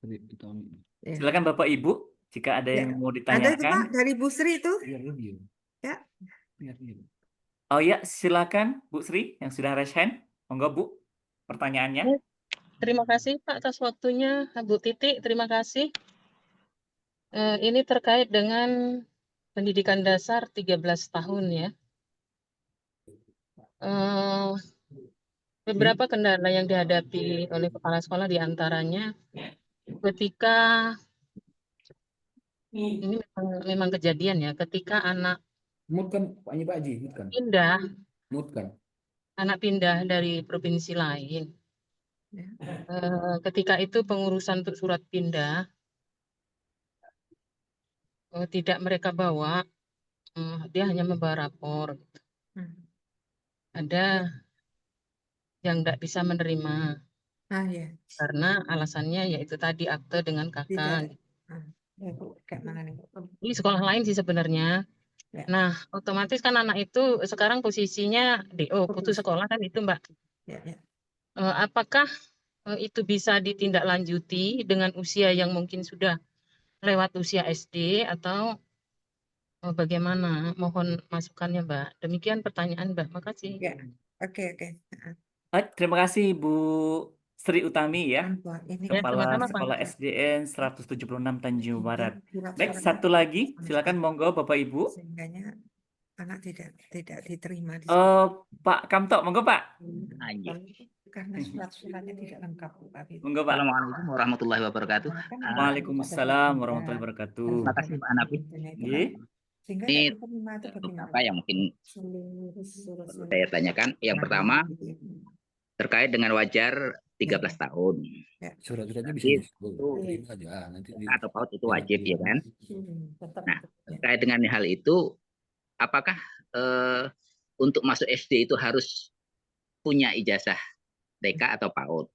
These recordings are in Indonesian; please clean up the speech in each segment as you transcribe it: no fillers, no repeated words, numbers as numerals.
Ya. Silakan Bapak Ibu, jika ada Ya. yang mau Ada itu ditanyakan. Pak dari Bu Sri itu? Ya. Oh ya, silakan Bu Sri yang sudah raise hand. Monggo Bu, pertanyaannya. Terima kasih Pak atas waktunya, Bu Titi. Terima kasih. Ini terkait dengan pendidikan dasar 13 tahun ya. Beberapa kendala yang dihadapi oleh kepala sekolah diantaranya ketika ini memang kejadian ya, ketika anak pindah dari provinsi lain. Ketika itu pengurusan untuk surat pindah tidak mereka bawa, dia hanya membawa rapor. Ada yang tidak bisa menerima Ya. karena alasannya yaitu tadi akte dengan kakak. Ini sekolah lain sih sebenarnya. Ya. Nah, otomatis kan anak itu sekarang posisinya DO, putus sekolah kan itu Mbak. Ya. Apakah itu bisa ditindaklanjuti dengan usia yang mungkin sudah lewat usia SD atau bagaimana? Mohon masukannya Mbak. Demikian pertanyaan Mbak. Makasih. Ya. Oke. Terima kasih Bu Sri Utami ya, Ini Kepala sama-sama, Pak. Sekolah SDN 176 Tanjung Barat. Baik, satu lagi, silakan monggo Bapak Ibu. Sehingganya anak tidak diterima di Pak Kamto, monggo Pak. karena surat-suratnya tidak lengkap Pak. Monggo Pak. Assalamualaikum warahmatullahi wabarakatuh. Waalaikumsalam warahmatullahi wabarakatuh. Terima kasih Pak Hanafi. Nggih. Sehingga Ini beberapa yang mungkin perlu saya tanyakan. Yang pertama terkait dengan wajar 13 tahun. Surat-suratnya bisa atau PAUD itu wajib ya kan. Nah, terkait dengan hal itu, apakah untuk masuk SD itu harus punya ijazah TK atau PAUD?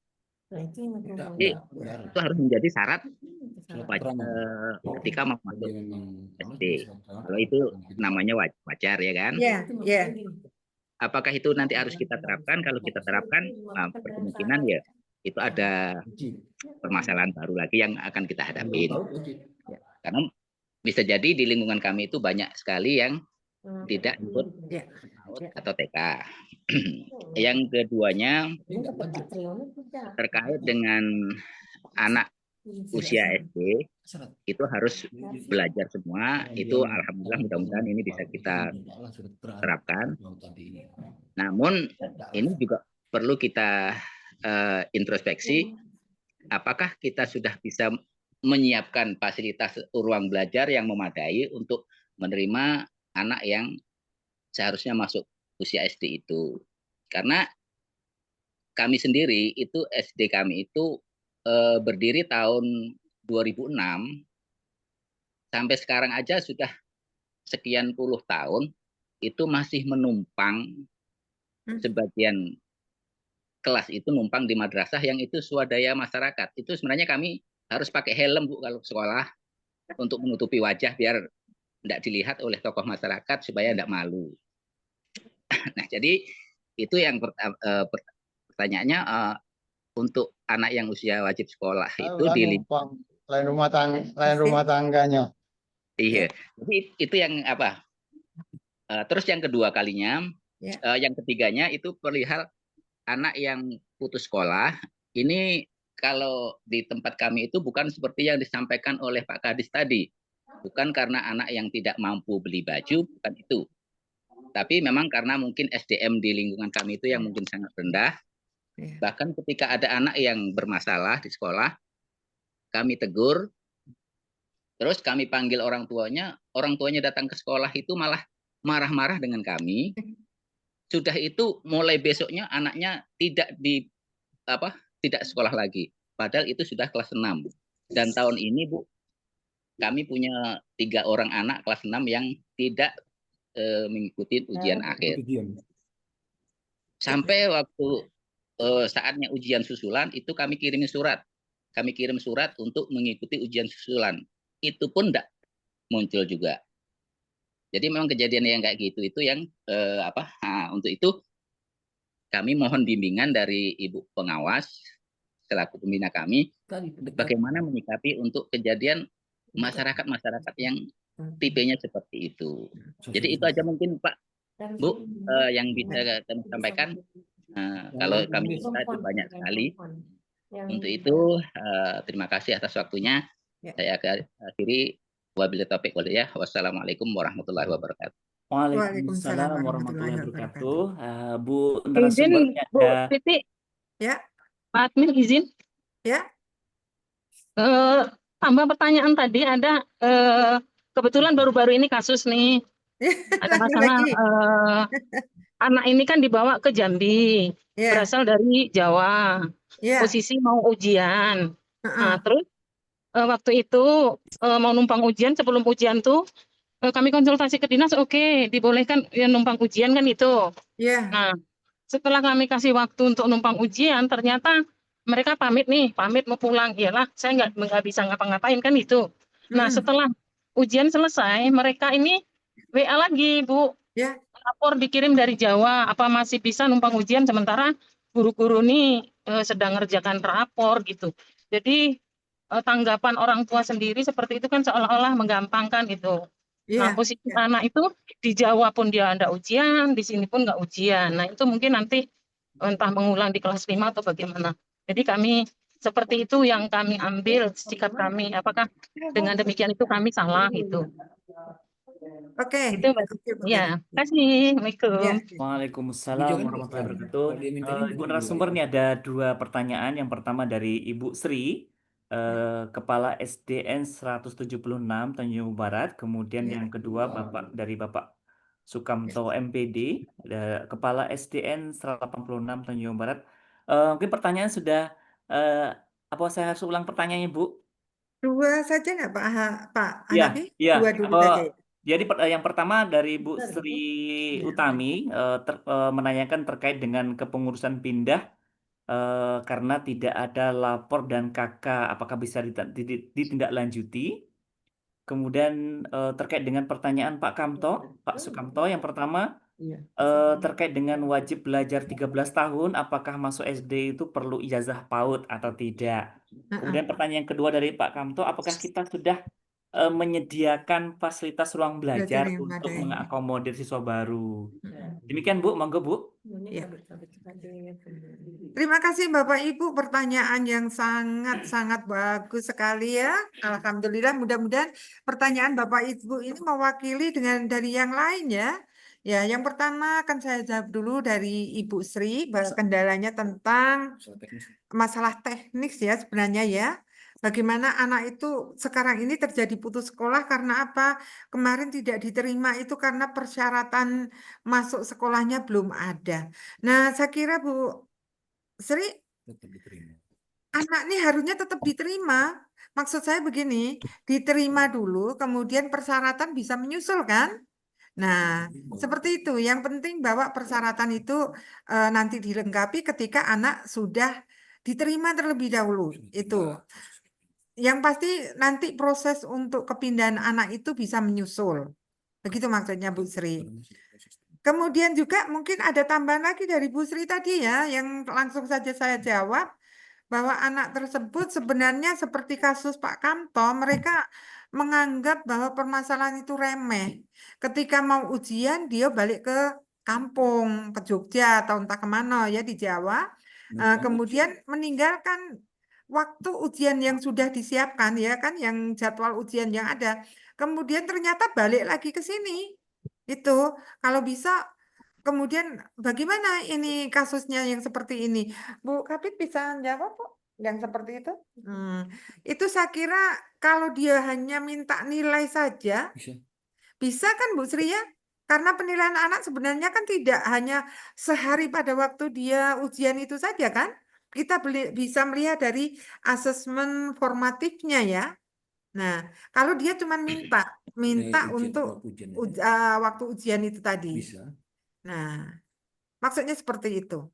Jadi, itu harus menjadi syarat ketika mau masuk SD. Kalau itu namanya wajar ya kan? Iya. Apakah itu nanti harus kita terapkan? Kalau kita terapkan, kemungkinan ya itu ada permasalahan baru lagi yang akan kita hadapi. Karena bisa jadi di lingkungan kami itu banyak sekali yang tidak ikut PAUD atau TK. Yang keduanya terkait dengan anak usia SD itu harus belajar semua. Itu alhamdulillah mudah-mudahan ini bisa kita terapkan. Namun ini juga perlu kita introspeksi, apakah kita sudah bisa menyiapkan fasilitas ruang belajar yang memadai untuk menerima anak yang seharusnya masuk usia SD itu. Karena kami sendiri itu SD kami itu berdiri tahun 2006 sampai sekarang aja sudah sekian puluh tahun itu masih menumpang sebagian kelas itu numpang di madrasah yang itu swadaya masyarakat. Itu sebenarnya kami harus pakai helm Bu kalau sekolah untuk menutupi wajah biar tidak dilihat oleh tokoh masyarakat supaya tidak malu. Nah, jadi itu yang pertanyaannya untuk anak yang usia wajib sekolah itu di lain rumah tangganya. Iya, jadi itu yang apa? Terus yang kedua kalinya, yang ketiganya itu perihal anak yang putus sekolah. Ini kalau di tempat kami itu bukan seperti yang disampaikan oleh Pak Kadis tadi, bukan karena anak yang tidak mampu beli baju, bukan itu. Tapi memang karena mungkin SDM di lingkungan kami itu yang mungkin sangat rendah. Bahkan ketika ada anak yang bermasalah di sekolah, kami tegur, terus kami panggil orang tuanya datang ke sekolah itu malah marah-marah dengan kami. Sudah itu mulai besoknya anaknya tidak sekolah lagi. Padahal itu sudah kelas 6. Dan tahun ini Bu, kami punya 3 orang anak kelas 6 yang tidak mengikuti ujian akhir. Sampai waktu saatnya ujian susulan itu kami kirim surat. Kami kirim surat untuk mengikuti ujian susulan. Itu pun tidak muncul juga. Jadi memang kejadian yang kayak gitu itu yang untuk itu kami mohon bimbingan dari Ibu pengawas selaku pembina kami bagaimana menyikapi untuk kejadian masyarakat yang tipenya seperti itu. Jadi itu aja mungkin Pak, Bu, yang bisa kami sampaikan. Kalau kami bisa itu banyak sekali. Untuk itu terima kasih atas waktunya. Ya. Saya akhiri wabillahi taufiq wal hidayah. Wassalamualaikum warahmatullahi wabarakatuh. Waalaikumsalam Waalaikumsalam warahmatullahi warahmatullahi wabarakatuh. Bu Izin narasumber ini Bu ada Titi, Ya, Pak Admin izin. ya. Tambah pertanyaan tadi ada kebetulan baru-baru ini kasus nih ada masalah Lagi-lagi. anak ini kan dibawa ke Jambi, Ya, berasal dari Jawa, ya. posisi mau ujian. Heeh. Nah, terus waktu itu mau numpang ujian, sebelum ujian tuh kami konsultasi ke dinas, oke, dibolehkan ya, numpang ujian kan itu. Ya, Nah, setelah kami kasih waktu untuk numpang ujian, ternyata mereka pamit mau pulang. Iyalah, saya nggak bisa ngapa-ngapain kan itu. Nah, Mm-mm. setelah ujian selesai, mereka ini WA lagi, Bu. Ya. Rapor dikirim dari Jawa, apa masih bisa numpang ujian sementara guru-guru ini sedang ngerjakan rapor gitu. Jadi tanggapan orang tua sendiri seperti itu kan seolah-olah menggampangkan itu. Nah, Ya, posisi ya. anak itu di Jawa pun dia ada ujian, di sini pun nggak ujian. Nah, itu mungkin nanti entah mengulang di kelas 5 atau bagaimana. Jadi kami seperti itu yang kami ambil sikap kami. Apakah dengan demikian itu kami salah itu? Oke. Itu Mbak. Oke, oke. Ya, kasih. Assalamualaikum. Ya. Waalaikumsalam warahmatullahi wabarakatuh. Ibu narasumber nih ada 2 pertanyaan. Yang pertama dari Ibu Sri, Kepala SDN 176 Tanjung Barat. Kemudian Ya. yang kedua Bapak Sukamto MPD, Kepala SDN 186 Tanjung Barat. Mungkin pertanyaan sudah, apa saya harus ulang pertanyaannya, Bu? 2 saja nggak Pak Iya, Hanafi? iya. 2 dulu saja ya. Jadi yang pertama dari Bu Sri Utami menanyakan terkait dengan kepengurusan pindah karena tidak ada lapor dan KK, apakah bisa ditindaklanjuti? Kemudian terkait dengan pertanyaan Pak Sukamto, yang pertama terkait dengan wajib belajar 13 tahun, apakah masuk SD itu perlu ijazah PAUD atau tidak? Kemudian pertanyaan kedua dari Pak Kamto, apakah kita sudah menyediakan fasilitas ruang belajar Belajar yang untuk memadai. mengakomodir siswa baru? Demikian Bu, monggo Bu. Ya. Terima kasih Bapak Ibu, pertanyaan yang sangat-sangat bagus sekali ya. Alhamdulillah, mudah-mudahan pertanyaan Bapak Ibu ini mewakili dari yang lain ya. Ya, yang pertama akan saya jawab dulu dari Ibu Sri bahwa kendalanya tentang masalah teknis ya sebenarnya ya. Bagaimana anak itu sekarang ini terjadi putus sekolah karena apa? Kemarin tidak diterima itu karena persyaratan masuk sekolahnya belum ada. Nah, saya kira Bu Sri, anak nih harusnya tetap diterima. Maksud saya begini, diterima dulu, kemudian persyaratan bisa menyusul kan? Nah, seperti itu. Yang penting bahwa persyaratan itu nanti dilengkapi ketika anak sudah diterima terlebih dahulu. Itu. Yang pasti nanti proses untuk kepindahan anak itu bisa menyusul. Begitu maksudnya Bu Sri. Kemudian juga mungkin ada tambahan lagi dari Bu Sri tadi ya, yang langsung saja saya jawab, bahwa anak tersebut sebenarnya seperti kasus Pak Kamto, mereka menganggap bahwa permasalahan itu remeh. Ketika mau ujian, dia balik ke kampung, ke Jogja atau entah kemana ya di Jawa. Kemudian meninggalkan waktu ujian yang sudah disiapkan ya kan, yang jadwal ujian yang ada. Kemudian ternyata balik lagi ke sini. Itu kalau bisa. Kemudian bagaimana ini kasusnya yang seperti ini? Bu Kapit bisa jawab Bu yang seperti itu? Itu saya kira kalau dia hanya minta nilai saja, bisa kan Bu Sri ya? Karena penilaian anak sebenarnya kan tidak hanya sehari pada waktu dia ujian itu saja kan? Kita bisa melihat dari asesmen formatifnya ya. Nah, kalau dia cuma minta untuk waktu ujian itu tadi. Nah, maksudnya seperti itu.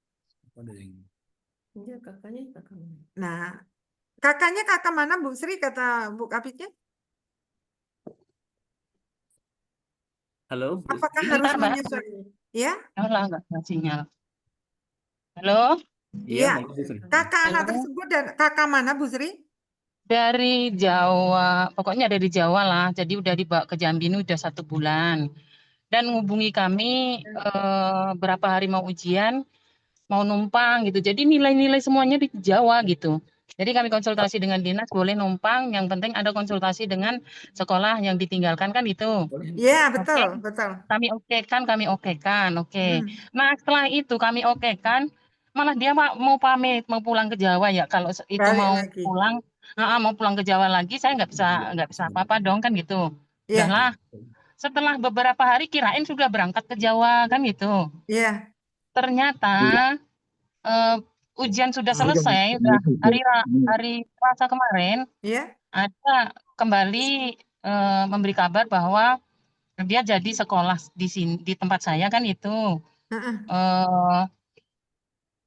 Nah, kakaknya kakak mana Bu Sri kata Bu Kapitnya? Halo, Bu Apakah Sri. harus Bentar, Mbak. menyesuaikan? Ya? Enggak sinyal. Halo? Iya, kakak anak Halo. tersebut dan kakak mana Bu Sri? Dari Jawa, pokoknya dari Jawa lah. Jadi udah dibawa ke Jambi ini udah 1 bulan. Dan ngubungi kami berapa hari mau ujian, mau numpang gitu. Jadi nilai-nilai semuanya di Jawa gitu. Jadi kami konsultasi dengan dinas, boleh numpang. Yang penting ada konsultasi dengan sekolah yang ditinggalkan kan itu. Iya, Oke, betul, betul. kami okekan, oke. Hmm, Nah setelah itu kami okekan, malah dia mau pamit, mau pulang ke Jawa ya. Kalau itu balik mau lagi. pulang, mau pulang ke Jawa lagi, saya nggak bisa apa-apa dong kan gitu. Iya, Udahlah, setelah beberapa hari kirain sudah berangkat ke Jawa kan gitu. iya, Ternyata eh, ujian sudah selesai, udah hari Selasa kemarin iya. ada kembali memberi kabar bahwa dia jadi sekolah di sini di tempat saya kan itu. Heeh. eh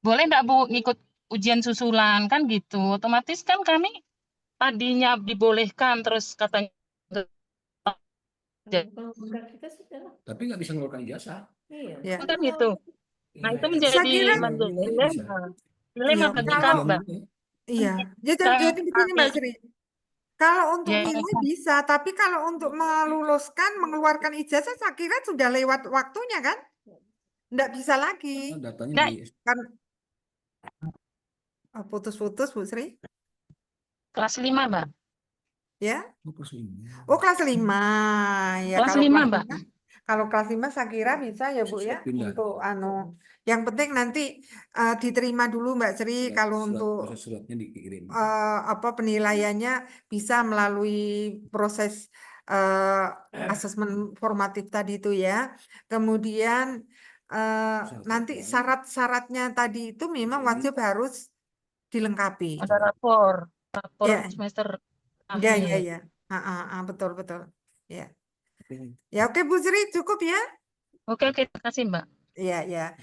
Boleh nggak Bu ngikut ujian susulan kan gitu. Otomatis kan kami tadinya dibolehkan terus katanya Tapi nggak bisa ngeluarkan ijazah. Ya. kan gitu. Nah itu Saya menjadi kira, dilema. Dilema iya, bagi kalau, kami, Mbak. iya, Yang jadi begini Mbak Sri. Kalau untuk yang nilai bisa, tapi kalau untuk meluluskan, mengeluarkan ijazah, saya kira sudah lewat waktunya kan? Nggak bisa lagi. Datanya Nah, di Kan putus-putus Bu Sri. kelas 5, Mbak. Ya. kelas 5. Oh, kelas 5. Ya, Kelas kalau 5, kelas Mbak. 5, kalau kelas 5 saya kira bisa ya Bu ya, Pindah. untuk yang penting nanti diterima dulu Mbak Sri kalau untuk proses suratnya dikirim. penilaiannya bisa melalui proses asesmen formatif tadi itu ya. Kemudian nanti syarat-syaratnya tadi itu memang wajib harus dilengkapi. Ada rapor Ya, semester ya, akhir. ya, ya. Betul, betul. Ya. Ya, oke Bu Sri, cukup ya. Oke, terima kasih, Mbak. Ya, ya.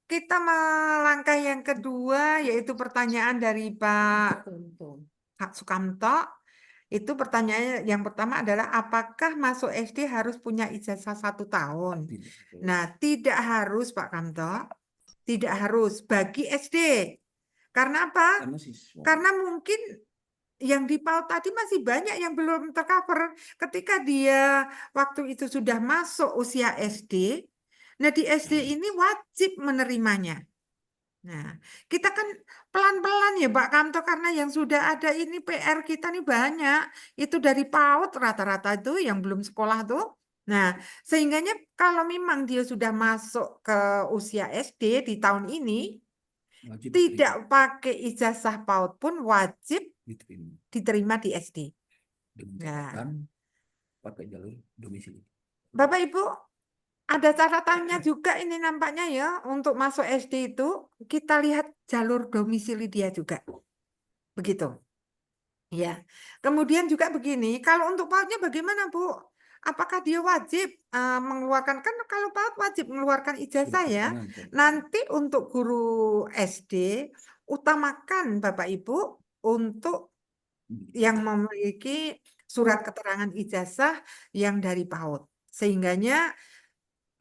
Kita melangkah yang kedua, yaitu pertanyaan dari Pak Sukamto. Itu pertanyaannya yang pertama adalah apakah masuk SD harus punya ijazah 1 tahun? Nah, tidak harus Pak Kamto. Tidak harus bagi SD. Karena apa? Karena mungkin yang di PAUD tadi masih banyak yang belum tercover. Ketika dia waktu itu sudah masuk usia SD, nah di SD ini wajib menerimanya. Nah, kita kan pelan-pelan ya Pak Kamto, karena yang sudah ada ini PR kita nih banyak. Itu dari PAUD rata-rata itu yang belum sekolah tuh. Nah, sehingganya kalau memang dia sudah masuk ke usia SD di tahun ini, tidak pakai ijazah PAUD pun wajib diterima di SD. Nah, pakai jalur domisili. Bapak Ibu, ada catatannya juga ini nampaknya ya, untuk masuk SD itu kita lihat jalur domisili dia juga. Begitu. Ya. Kemudian juga begini, kalau untuk PAUD-nya bagaimana, Bu? Apakah dia wajib mengeluarkan, kan kalau PAUD wajib mengeluarkan ijazah ya. Nanti untuk guru SD, utamakan Bapak Ibu untuk yang memiliki surat keterangan ijazah yang dari PAUD. Sehingganya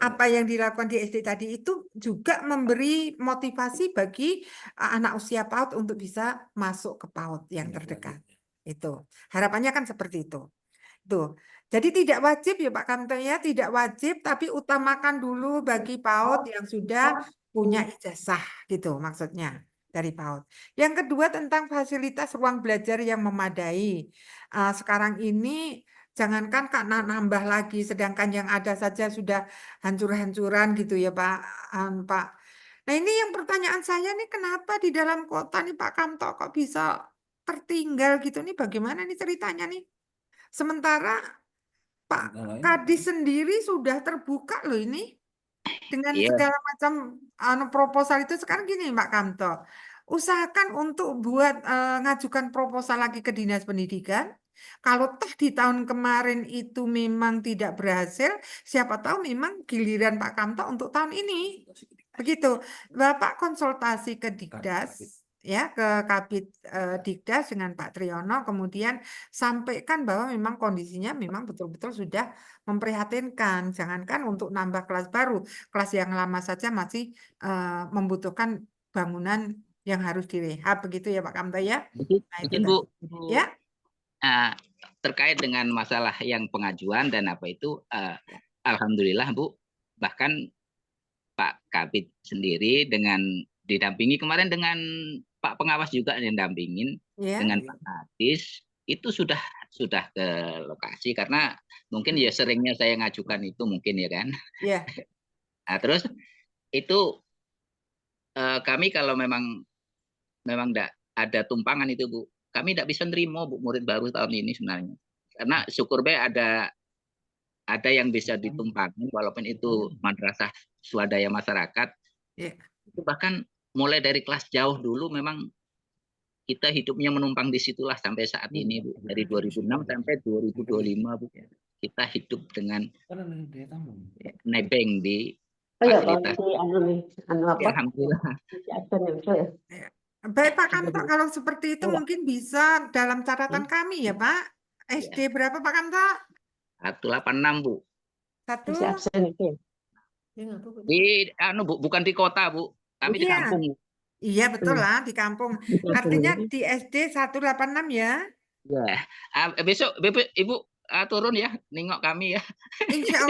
apa yang dilakukan di SD tadi itu juga memberi motivasi bagi anak usia PAUD untuk bisa masuk ke PAUD yang terdekat. Itu. Harapannya kan seperti itu. Tuh. Jadi tidak wajib ya Pak Kamto ya, tidak wajib, tapi utamakan dulu bagi PAUD yang sudah punya ijazah gitu maksudnya dari PAUD. Yang kedua tentang fasilitas ruang belajar yang memadai. Sekarang ini jangankan karena nambah lagi, sedangkan yang ada saja sudah hancur-hancuran gitu ya Pak. Pak. Nah ini yang pertanyaan saya nih, kenapa di dalam kota nih Pak Kamto kok bisa tertinggal gitu nih, bagaimana nih ceritanya nih? Sementara Pak Kadis sendiri sudah terbuka loh ini dengan segala macam proposal itu. Sekarang gini Pak Kamto, usahakan untuk buat ngajukan proposal lagi ke Dinas Pendidikan. Kalau toh di tahun kemarin itu memang tidak berhasil, siapa tahu memang giliran Pak Kamto untuk tahun ini. Begitu. Bapak konsultasi ke Dikdas, ya ke Kabid Dikdas dengan Pak Triyono, kemudian sampaikan bahwa memang kondisinya memang betul-betul sudah memprihatinkan. Jangankan untuk nambah kelas baru, kelas yang lama saja masih membutuhkan bangunan yang harus direhab begitu ya Pak Kamto ya. Nah itu Mungkin Bu, tadi. Ya. Terkait dengan masalah yang pengajuan dan apa itu, alhamdulillah Bu, bahkan Pak Kabid sendiri dengan didampingi kemarin dengan Pak Pengawas juga yang dampingin Ya. dengan Pak Kadis itu sudah ke lokasi karena mungkin ya seringnya saya ngajukan itu mungkin ya kan. Ya. Nah, terus itu kami kalau memang enggak ada tumpangan itu Bu, kami tidak bisa nerima Bu murid baru tahun ini sebenarnya. Karena syukur be ada yang bisa ditumpangin walaupun itu madrasah swadaya masyarakat. Ya. Itu bahkan mulai dari kelas jauh dulu memang kita hidupnya menumpang di situlah sampai saat ini Bu. Dari 2006 sampai 2025 Bu. Kita hidup dengan nebeng di fasilitas. Alhamdulillah. Baik Pak Kamto, kalau seperti itu mungkin bisa dalam catatan kami ya Pak. SD berapa Pak Kamto? 186 Bu. Satu. Bu, bukan di kota Bu. Kami di Iya. kampung. Iya betul lah di kampung. Artinya di SD 186 ya. Ya. Besok Ibu turun ya, nengok kami ya. Insya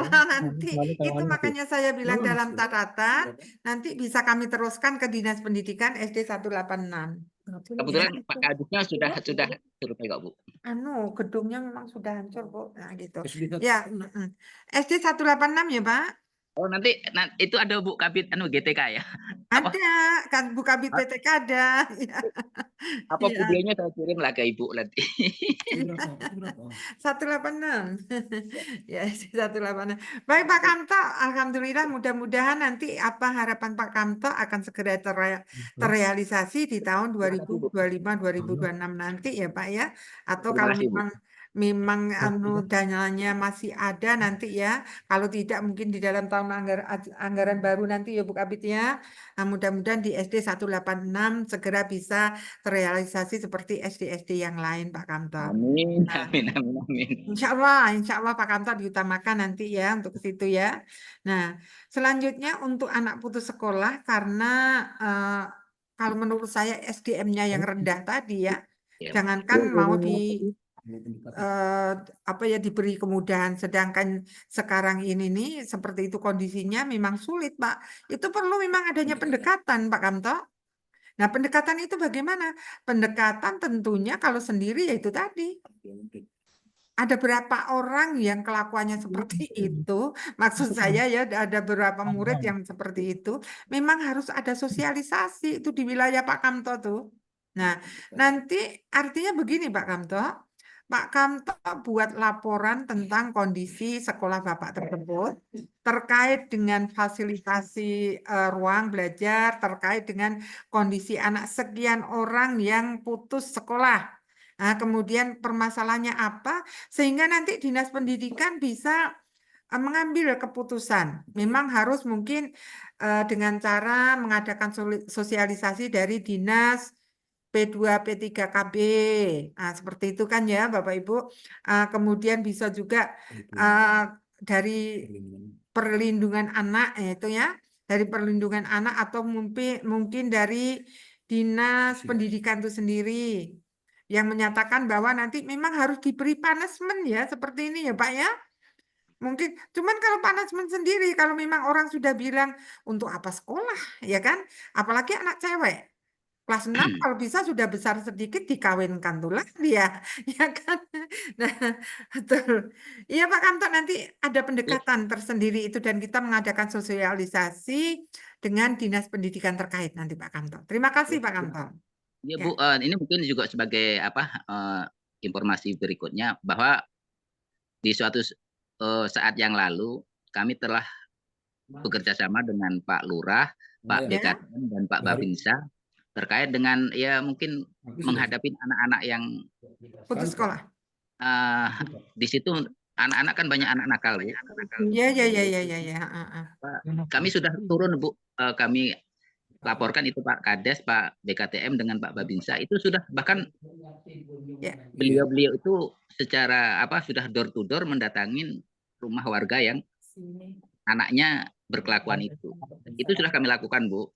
Allah nanti. Itu makanya saya bilang dalam catatan, nanti bisa kami teruskan ke Dinas Pendidikan SD 186. Kebetulan Pak Kadisnya sudah pegang Bu. Gedungnya memang sudah hancur Bu. Nah gitu. Ya, SD 186 ya Pak. Oh nanti itu ada Bu Kabid GTK ya? Ada, kan Bu Kabid PTK ada. Apa videonya saya kirim lah ke Ibu nanti. 186. Ya, 186. Baik Pak Kamto, alhamdulillah mudah-mudahan nanti apa harapan Pak Kamto akan segera terrealisasi di tahun 2025-2026 nanti ya Pak ya. Atau kalau memang dananya masih ada nanti ya. Kalau tidak mungkin di dalam tahun anggaran baru nanti ya Bu Kabid ya. Nah, mudah-mudahan di SD 186 segera bisa terrealisasi seperti SD-SD yang lain Pak Kamto. Amin. Nah, Amin. Insya Allah Pak Kamto diutamakan nanti ya untuk ke situ ya. Nah, selanjutnya untuk anak putus sekolah karena kalau menurut saya SDM-nya yang rendah tadi ya, jangankan mau diberi kemudahan, sedangkan sekarang ini nih seperti itu kondisinya memang sulit Pak. Itu perlu memang adanya pendekatan Pak Kamto. Nah, pendekatan itu bagaimana? Pendekatan tentunya kalau sendiri ya itu tadi. Ada berapa orang yang kelakuannya seperti itu? Maksud saya ya ada beberapa murid yang seperti itu. Memang harus ada sosialisasi itu di wilayah Pak Kamto tuh. Nah, nanti artinya begini Pak Kamto. Pak Kamto buat laporan tentang kondisi sekolah Bapak tersebut terkait dengan fasilitasi ruang belajar, terkait dengan kondisi anak sekian orang yang putus sekolah. Nah, kemudian permasalahannya apa? Sehingga nanti Dinas Pendidikan bisa mengambil keputusan. Memang harus mungkin dengan cara mengadakan sosialisasi dari Dinas P2, P3, KB. Nah, seperti itu kan ya Bapak Ibu. Kemudian bisa juga dari perlindungan anak itu ya. Dari perlindungan anak atau mungkin dari Dinas Pendidikan itu sendiri yang menyatakan bahwa nanti memang harus diberi punishment ya seperti ini ya Pak ya. Mungkin cuman kalau punishment sendiri kalau memang orang sudah bilang untuk apa sekolah ya kan, apalagi anak cewek. Kelas 6 kalau bisa sudah besar sedikit dikawinkan tuh lah dia, ya kan? Nah, betul. Iya Pak Kamto nanti ada pendekatan tersendiri itu dan kita mengadakan sosialisasi dengan Dinas Pendidikan terkait nanti Pak Kamto. Terima kasih Pak Kamto. Ya Bu, ini mungkin juga sebagai informasi berikutnya bahwa di suatu saat yang lalu kami telah bekerja sama dengan Pak Lurah, Pak BKTM dan Pak Babinsa terkait dengan ya mungkin menghadapi anak-anak yang putus sekolah. Di situ anak-anak kan banyak anak nakal ya. Iya. Kami sudah turun Bu, kami laporkan itu Pak Kades, Pak BKTM dengan Pak Babinsa itu sudah bahkan beliau itu secara sudah door to door mendatangin rumah warga yang anaknya berkelakuan itu. Itu sudah kami lakukan Bu.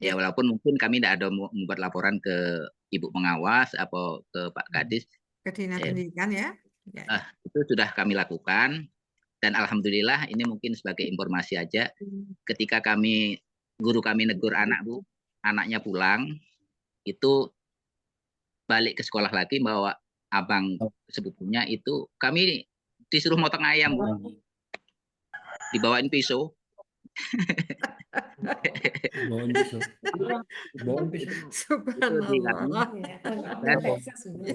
Ya, walaupun mungkin kami tidak ada membuat laporan ke Ibu Pengawas atau ke Pak Kadis, Ke Dinas Pendidikan ya. Ya. itu sudah kami lakukan. Dan alhamdulillah ini mungkin sebagai informasi aja, ketika guru kami negur anak Bu, anaknya pulang, itu balik ke sekolah lagi bawa abang sepupunya itu, kami disuruh motong ayam Bu, dibawain pisau. Bawain pisau. Bawain pisau. Subhanallah. Dan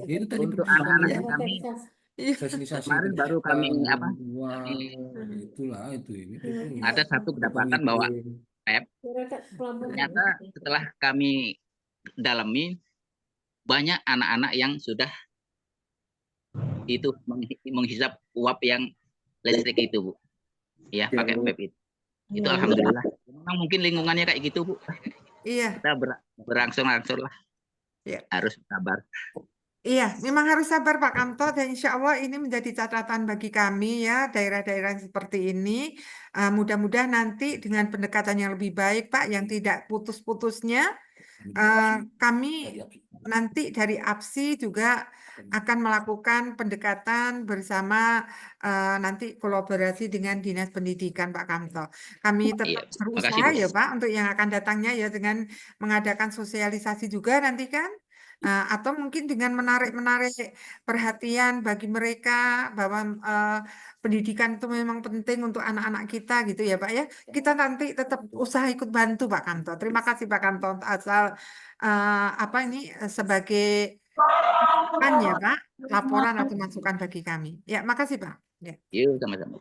Itu tadi untuk perkembangan anak-anak kami Iya. sosialisasi kemarin baru kami wah, kami itulah itu ini. ada satu kedapatan bahwa ternyata setelah kami dalami banyak anak-anak yang sudah itu menghisap uap yang listrik itu Bu, ya pakai vape itu. Itu alhamdulillah. Memang mungkin lingkungannya kayak gitu Bu. Iya. Kita berangsur-angsur lah. Ya. Harus sabar. Iya, memang harus sabar Pak Kamto, dan insya Allah ini menjadi catatan bagi kami ya, daerah-daerah seperti ini. Mudah-mudahan nanti dengan pendekatan yang lebih baik Pak, yang tidak putus-putusnya, kami nanti dari APSI juga akan melakukan pendekatan bersama, nanti kolaborasi dengan Dinas Pendidikan Pak Kamto. Kami tetap Iya, berusaha makasih, Bu. ya Pak untuk yang akan datangnya ya, dengan mengadakan sosialisasi juga nanti kan. Atau mungkin dengan menarik perhatian bagi mereka bahwa pendidikan itu memang penting untuk anak-anak kita gitu ya Pak ya. Kita nanti tetap usaha ikut bantu Pak Kamto. Terima kasih Pak Kamto asal sebagai ya Pak, laporan atau masukan bagi kami. Ya, makasih Pak. Ya. Yuk, sama-sama.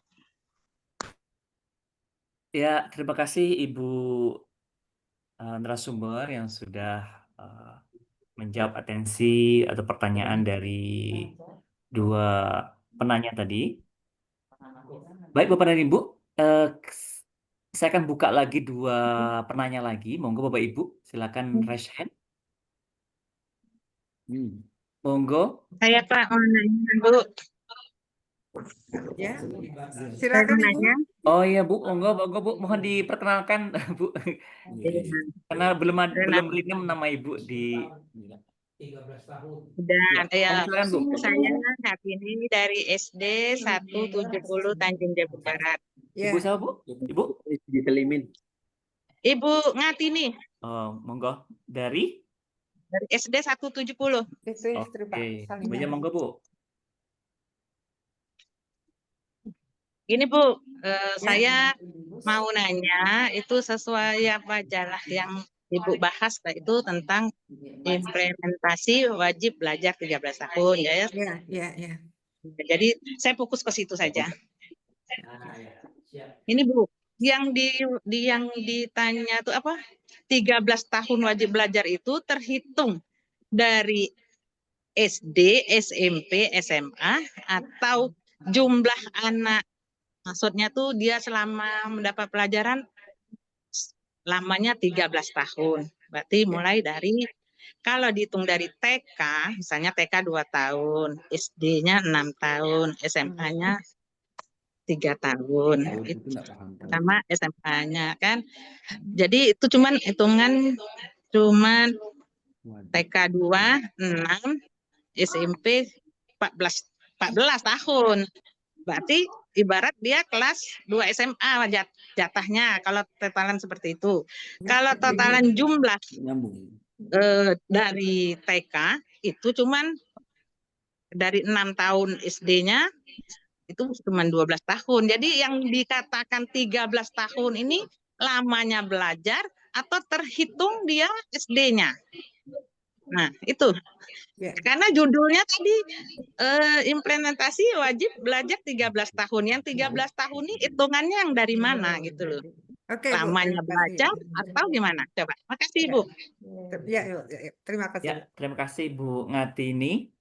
Ya, terima kasih Ibu narasumber yang sudah menjawab atensi atau pertanyaan dari dua penanya tadi. Baik Bapak dan Ibu, saya akan buka lagi dua penanya lagi. Monggo Bapak Ibu, silakan raise hand. Monggo. Saya Pak mau nanya Bu. Ya, silakan Ibu. Oh iya Bu, monggo Bu, mohon diperkenalkan Bu, karena belum reading nama Ibu di. Dan ya, silakan, Bu. saya Hartini dari SD 170 Tanjung Jabung Barat. Ya. Ibu siapa Bu? Ibu? Ibu Ngatini Oh, monggo. Dari SD 170. Oke. Ibunya monggo Bu. Ini Bu, saya mau nanya itu sesuai majalah yang Ibu bahas itu tentang implementasi wajib belajar 13 tahun ya. Ya. Jadi saya fokus ke situ saja. Ini Bu, yang ditanya tuh apa? 13 tahun wajib belajar itu terhitung dari SD, SMP, SMA atau jumlah anak. Maksudnya tuh dia selama mendapat pelajaran lamanya 13 tahun. Berarti mulai dari, kalau dihitung dari TK, misalnya TK 2 tahun, SD-nya 6 tahun, SMA-nya 3 tahun. Itu sama SMA-nya kan. Jadi itu cuman hitungan TK 2, 6, SMP 14 tahun. Berarti ibarat dia kelas 2 SMA jatahnya kalau totalan seperti itu. Kalau totalan jumlah dari TK itu cuman dari 6 tahun SD-nya itu cuma 12 tahun. Jadi yang dikatakan 13 tahun ini lamanya belajar atau terhitung dia SD-nya. Nah, itu. Karena judulnya tadi implementasi wajib belajar 13 tahun. Yang 13 tahun ini hitungannya yang dari mana gitu loh. Oke, lamanya belajar atau gimana? Coba. Makasih Bu. Ya, terima kasih. Ya, terima kasih Bu Ngatini.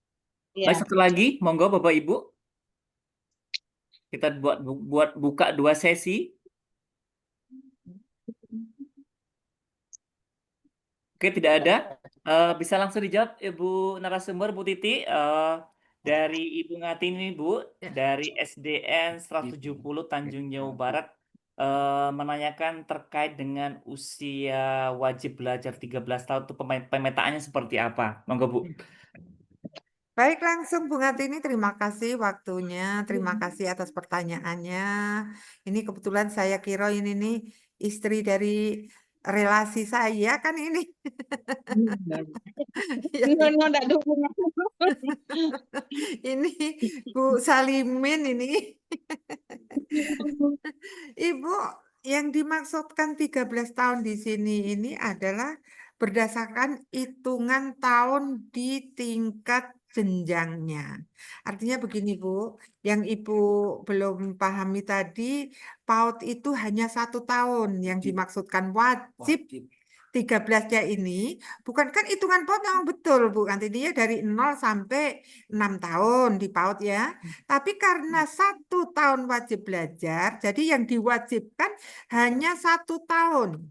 Ya. Baik, satu lagi, monggo Bapak Ibu. Kita buat buka 2 sesi. Oke, tidak ada. Bisa langsung dijawab Ibu narasumber Bu Titi, dari Ibu Ngatini Bu, dari SDN 170 Tanjung Jabung Barat. menanyakan terkait dengan usia wajib belajar 13 tahun itu pemetaannya seperti apa? Monggo Bu. Baik, langsung Bu Ngatini, terima kasih waktunya, terima kasih atas pertanyaannya. Ini kebetulan saya kira ini nih istri dari relasi saya kan ini. Ya, Enggak ada hubungan. ini Bu Salimin ini. Ibu, yang dimaksudkan 13 tahun di sini ini adalah berdasarkan hitungan tahun di tingkat jenjangnya. Artinya begini, Bu, yang Ibu belum pahami tadi, PAUD itu hanya 1 tahun yang dimaksudkan wajib 13-nya ini, bukan kan hitungan PAUD memang betul, Bu, nanti dia dari 0 sampai 6 tahun di PAUD ya. Tapi karena 1 tahun wajib belajar, jadi yang diwajibkan hanya 1 tahun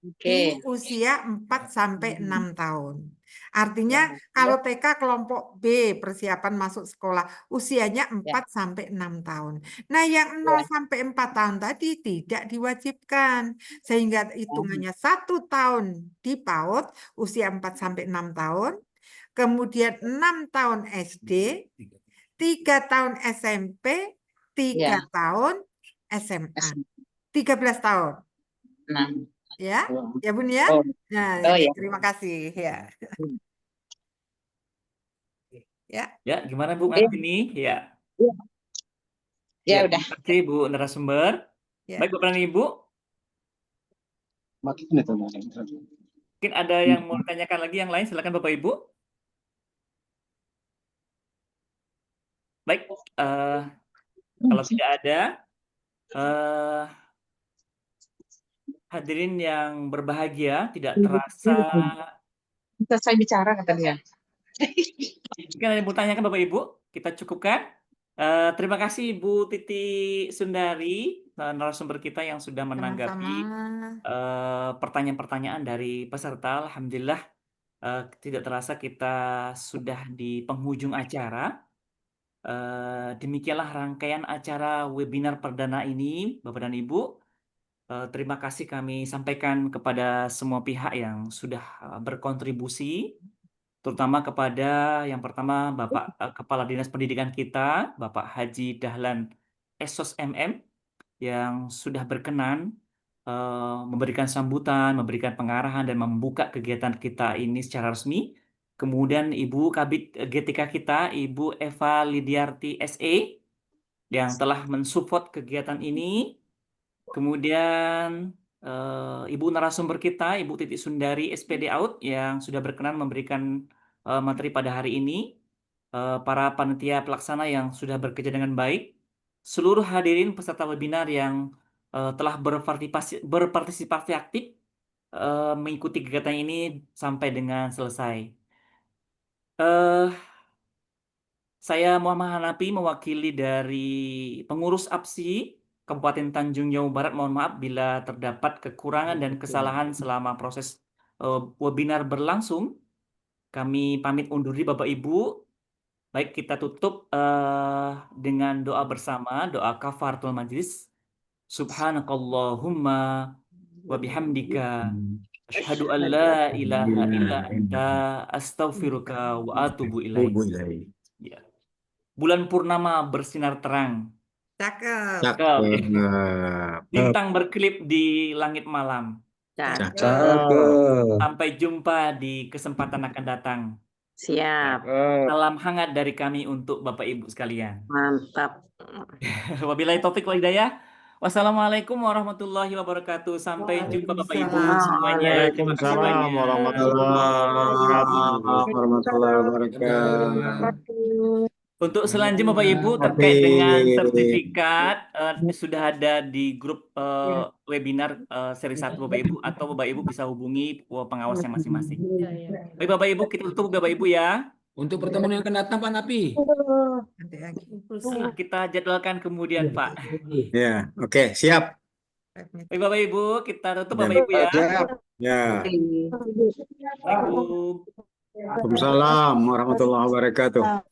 di Oke. usia 4 sampai 6 tahun. Artinya kalau TK kelompok B persiapan masuk sekolah usianya 4 sampai 6 tahun. Nah, yang 0 sampai 4 tahun tadi tidak diwajibkan sehingga hitungannya 1 tahun di PAUD usia 4 sampai 6 tahun, kemudian 6 tahun SD, 3 tahun SMP, 3 tahun SMA. 13 tahun. Nah, Ya, ya Bun ya. Nah, ya. terima kasih ya. Ya, Ya, gimana Bu Ngatini? Ya. Ya udah. Terima kasih Bu narasumber. ya. Baik Bapak dan Ibu, mungkin ada yang mau ditanyakan lagi yang lain, silakan Bapak Ibu. Baik, kalau tidak ada, hadirin yang berbahagia, tidak terasa. Selesai bicara kata dia. Mungkin ada yang mau tanyakan Bapak Ibu, kita cukupkan. Terima kasih Bu Titi Sundari, narasumber kita yang sudah menanggapi Sama-sama. pertanyaan-pertanyaan dari peserta. Alhamdulillah, tidak terasa kita sudah di penghujung acara. Demikianlah rangkaian acara webinar perdana ini, Bapak dan Ibu. Terima kasih kami sampaikan kepada semua pihak yang sudah berkontribusi, terutama kepada yang pertama Bapak Kepala Dinas Pendidikan kita, Bapak Haji Dahlan Esos MM, yang sudah berkenan memberikan sambutan, memberikan pengarahan, dan membuka kegiatan kita ini secara resmi. Kemudian Ibu Kabid GTK kita, Ibu Eva Lidiarti SE, yang telah mensupport kegiatan ini. Kemudian Ibu narasumber kita, Ibu Titi Sundari SPD Out, yang sudah berkenan memberikan materi pada hari ini. Para panitia pelaksana yang sudah bekerja dengan baik. Seluruh hadirin peserta webinar yang telah berpartisipasi aktif mengikuti kegiatan ini sampai dengan selesai. Saya Muhammad Hanafi mewakili dari pengurus APSI Kabupaten Tanjung Jauh Barat. Mohon maaf bila terdapat kekurangan dan kesalahan selama proses webinar berlangsung. Kami pamit undur diri Bapak Ibu. Baik, kita tutup dengan doa bersama, doa kafaratul majlis. Subhanakallahumma wa bihamdika asyhadu an la ilaha illa anta astaghfiruka wa atubu ilaik. Ya. Bulan purnama bersinar terang. Cakep. Bintang berkelip di langit malam. Cakep. Sampai jumpa di kesempatan akan datang. Siap. Salam hangat dari kami untuk Bapak Ibu sekalian. Mantap. Wabillahi taufik wal hidayah. Wassalamualaikum warahmatullahi wabarakatuh. Sampai jumpa Bapak Ibu semuanya. Terima kasih Waalaikumsalam banyak. warahmatullahi wabarakatuh. Untuk selanjutnya Bapak Ibu terkait dengan sertifikat sudah ada di grup webinar seri 1 Bapak Ibu, atau Bapak Ibu bisa hubungi pengawasnya masing-masing. Baik Bapak Ibu, kita tutup Bapak Ibu ya. Untuk pertemuan yang akan datang Pak Napi. Nanti lagi. Kita jadwalkan kemudian Pak. Ya, oke, siap. Baik Bapak Ibu, kita tutup Bapak Ibu ya. Siap. Ya. Assalamualaikum. Waalaikumsalam warahmatullahi wabarakatuh.